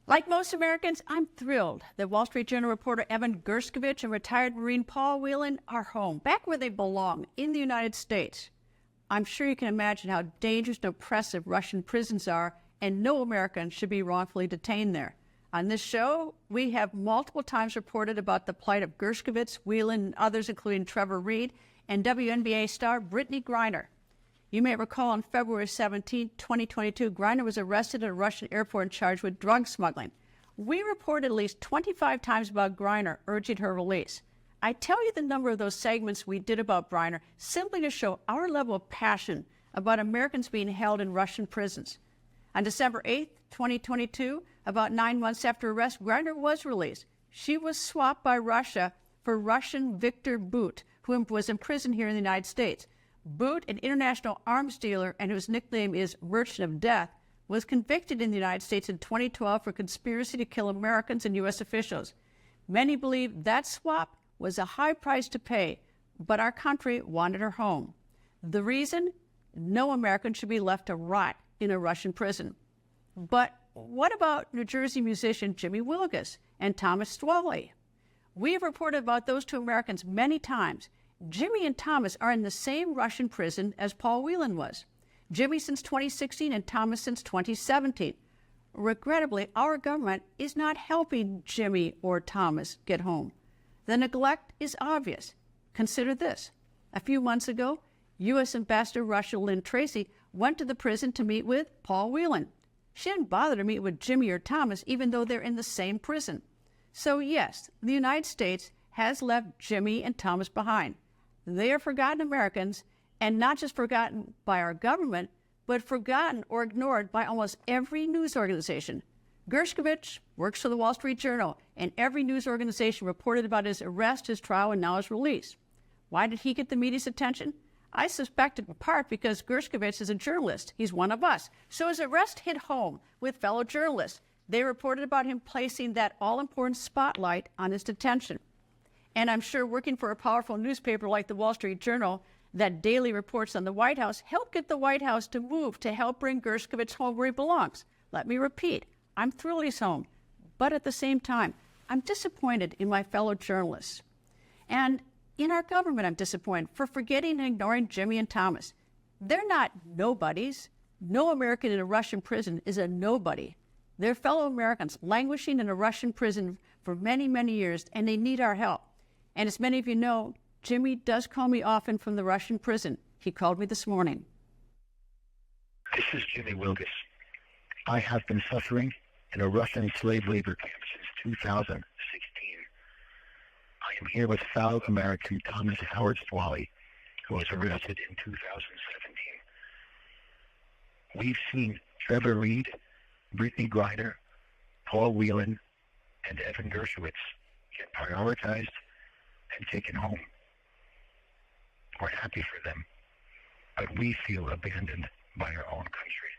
Like most Americans, I'm thrilled that Wall Street Journal reporter Evan Gershkovich and retired Marine Paul Whelan are home, back where they belong, in the United States. I'm sure you can imagine how dangerous and oppressive Russian prisons are, and no American should be wrongfully detained there. On this show, we have multiple times reported about the plight of Gershkovich, Whelan, and others, including Trevor Reed and WNBA star Brittany Griner. You may recall on February 17, 2022, Griner was arrested at a Russian airport and charged with drug smuggling. We reported at least 25 times about Griner, urging her release. I tell you the number of those segments we did about Griner simply to show our level of passion about Americans being held in Russian prisons. On December 8, 2022, about 9 months after arrest, Griner was released. She was swapped by Russia for Russian Viktor Bout, who was imprisoned here in the United States. Bout, an international arms dealer and whose nickname is Merchant of Death, was convicted in the United States in 2012 for conspiracy to kill Americans and U.S. officials. Many believe that swap was a high price to pay, but our country wanted her home. The reason? No American should be left to rot in a Russian prison. But what about New Jersey musician Jimmy Wilgus and Thomas Stwally? We have reported about those two Americans many times. Jimmy and Thomas are in the same Russian prison as Paul Whelan was. Jimmy since 2016 and Thomas since 2017. Regrettably, our government is not helping Jimmy or Thomas get home. The neglect is obvious. Consider this. A few months ago, U.S. Ambassador Russia Lynn Tracy went to the prison to meet with Paul Whelan. She didn't bother to meet with Jimmy or Thomas, even though they're in the same prison. So yes, the United States has left Jimmy and Thomas behind. They are forgotten Americans, and not just forgotten by our government, but forgotten or ignored by almost every news organization. Gershkovich works for the Wall Street Journal, and every news organization reported about his arrest, his trial, and now his release. Why did he get the media's attention? I suspect in part because Gershkovich is a journalist. He's one of us. So his arrest hit home with fellow journalists. They reported about him placing that all-important spotlight on his detention. And I'm sure working for a powerful newspaper like the Wall Street Journal that daily reports on the White House helped get the White House to move to help bring Gershkovich home where he belongs. Let me repeat, I'm thrilled he's home. But at the same time, I'm disappointed in my fellow journalists. And in our government, I'm disappointed for forgetting and ignoring Jimmy and Thomas. They're not nobodies. No American in a Russian prison is a nobody. They're fellow Americans languishing in a Russian prison for many, many years, and they need our help. And as many of you know, Jimmy does call me often from the Russian prison. He called me this morning. This is Jimmy Wilgus. I have been suffering in a Russian slave labor camp since 2016. I am here with fellow American Thomas Howard Stwally, who was arrested in 2017. We've seen Trevor Reed, Brittany Griner, Paul Whelan, and Evan Gershkovich get prioritized and taken home. We're happy for them, but we feel abandoned by our own country.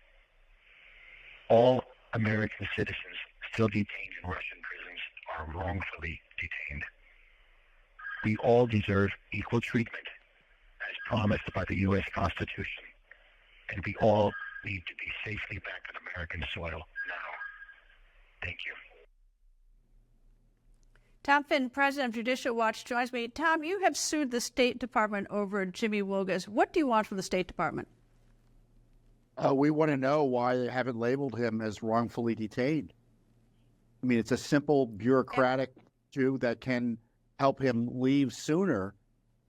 All American citizens still detained in Russian prisons are wrongfully detained. We all deserve equal treatment as promised by the U.S. Constitution, and we all need to be safely back on American soil now. Thank you. Tom Fitton, president of Judicial Watch, joins me. Tom, you have sued the State Department over Jimmy Wilgus. What do you want from the State Department? We want to know why they haven't labeled him as wrongfully detained. I mean, it's a simple bureaucratic issue that can help him leave sooner,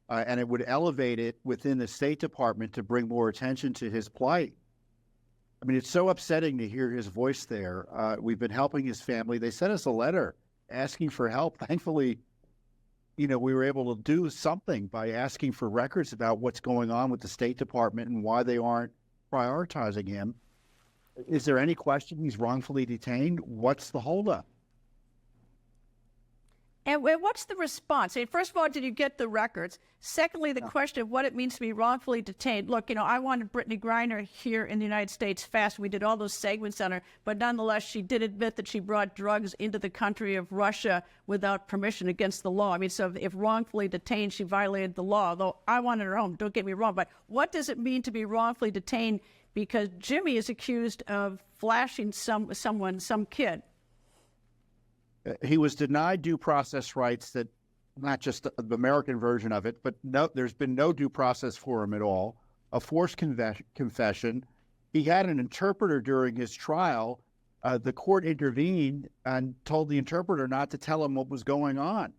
and it would elevate it within the State Department to bring more attention to his plight. I mean, it's so upsetting to hear his voice there. We've been helping his family. They sent us a letter asking for help. Thankfully, we were able to do something by asking for records about what's going on with the State Department and why they aren't prioritizing him. Is there any question he's wrongfully detained? What's the holdup? And what's the response? I mean, first of all, did you get the records? Secondly, the question of what it means to be wrongfully detained. Look, I wanted Brittany Griner here in the United States fast. We did all those segments on her, but nonetheless, she did admit that she brought drugs into the country of Russia without permission, against the law. I mean, so if wrongfully detained, she violated the law, though I wanted her home, don't get me wrong. But what does it mean to be wrongfully detained? Because Jimmy is accused of flashing some kid. he was denied due process rights that, not just the American version of it, but no, there's been no due process for him at all. A forced confession. He had an interpreter during his trial. The court intervened and told the interpreter not to tell him what was going on.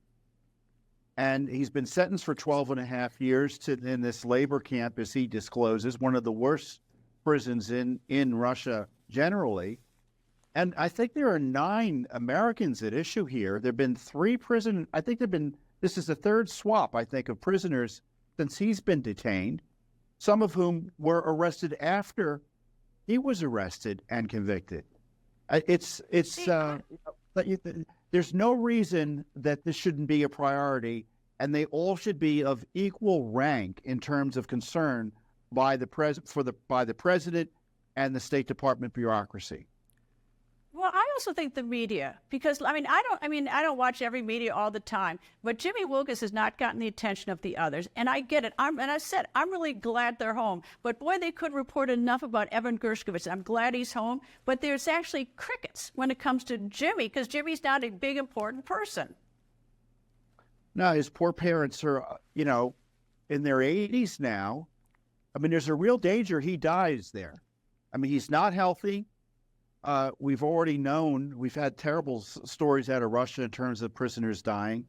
And he's been sentenced for 12 and a half years in this labor camp, as he discloses, one of the worst prisons in Russia generally. And I think there are 9 Americans at issue here. There have been 3 this is the 3rd swap, I think, of prisoners since he's been detained, some of whom were arrested after he was arrested and convicted. There's no reason that this shouldn't be a priority, and they all should be of equal rank in terms of concern by the president and the State Department bureaucracy. Well, I also think the media, because I don't watch every media all the time, but Jimmy Wilgus has not gotten the attention of the others, and I get it. I'm really glad they're home, but boy, they couldn't report enough about Evan Gershkovich. I'm glad he's home, but there's actually crickets when it comes to Jimmy, because Jimmy's not a big important person. No, his poor parents are, in their 80s now. I mean, there's a real danger he dies there. I mean, he's not healthy. We've already known, we've had terrible stories out of Russia in terms of prisoners dying.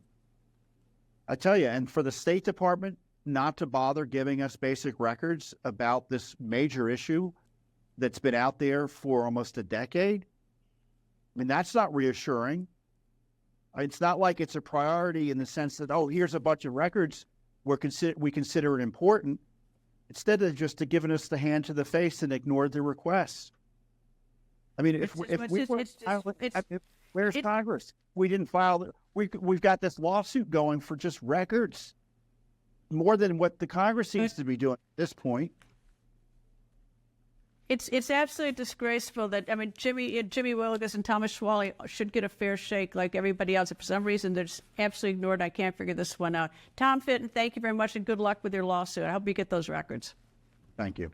I tell you, and for the State Department not to bother giving us basic records about this major issue that's been out there for almost a decade, I mean, that's not reassuring. It's not like it's a priority in the sense that, oh, here's a bunch of records we consider it important, instead of just giving us the hand to the face and ignored the requests. I mean, where's Congress? We didn't file. We've got this lawsuit going for just records, more than what the Congress seems to be doing at this point. It's absolutely disgraceful that, Jimmy Wilgus and Thomas Schwally should get a fair shake like everybody else. For some reason, they're just absolutely ignored. I can't figure this one out. Tom Fitton, thank you very much, and good luck with your lawsuit. I hope you get those records. Thank you.